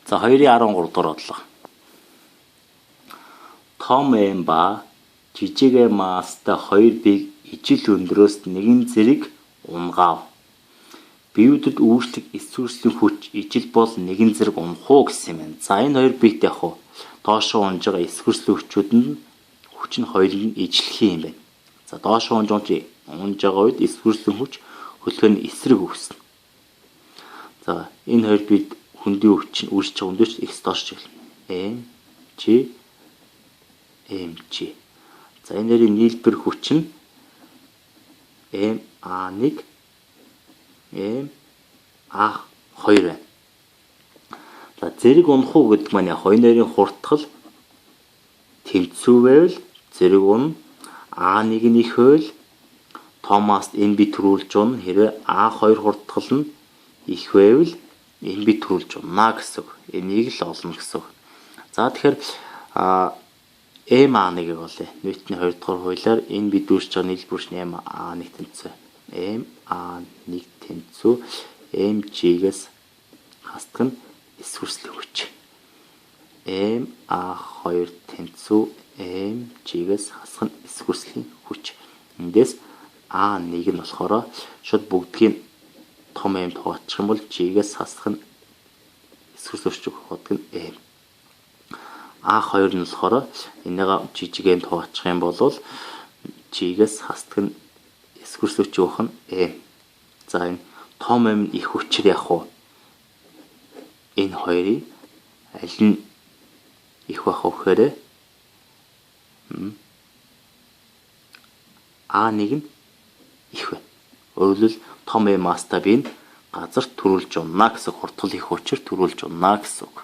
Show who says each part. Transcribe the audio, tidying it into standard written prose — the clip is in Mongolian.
Speaker 1: За 2.13 дугаар бодлого. Том эм ба жижиг эмаастай хоёр бийг ижил өндрөөс нэгэн зэрэг унгав. Биеүдэд үүшлэх эсвэрслийн хүч ижил бол нэгэн зэрэг унах уу гэсэн юм байна. За энэ хоёр биет яг хуу доошоо унж байгаа эсвэрслийн хүчүүд нь хүч нь хоёрыг нь ижлэх юм байна. За доошоо унж байгаа үед эсвэрслийн хүч хөлгөөний эсрэг үүснэ. За энэ хоёр биет хүндийн хүч нь үүсч байгаа хүндээс x доош чиглэнэ. mg. За энэ хоёрын нийлбэр хүч нь ma1 ma2 байна. За зэрэг унах уу гэдэг маань яг энэ хоёрын хурдтал тэнцүү байвал зэрэг унах. А1 нь их байвал Томаст mb төрүүлж унах. Хэрвээ А2 хурдтал нь их байвал mb төрүүлж унаа гэсэн үг. Энийг л олно гэсэн үг. За тэгэхээр ma1-ыг олъё. Ньютоны 2 дугаар хуулиар энэ бид үүсч байгаа нийлбэр нь ma1 тэнцүү. ma1 тэнцүү mg-гээс хасдаг нь эсвэрслийн хүч. ma2 тэнцүү mg-гээс хасах нь эсвэрслийн хүч. Эндээс a1 нь болохоор шууд бүгдгийн том m тооцох юм бол g-гээс хасах нь эсвэрслийн хүч бодог нь m. A2 нь болохоор энэгээ жижиг m тооцох юм бол g-гээс хасдаг нь эсвэрслийн хүч өгөх нь m. За энэ том m их хүчээр яг уу энэ хоёрыг аль нь их байх вэ гэхээр A1 нь их байна. Өөрөлдвөл том m мастай би газар төрүүлж унаа гэсэн хурдтал их хүчээр төрүүлж унаа гэсэн үг.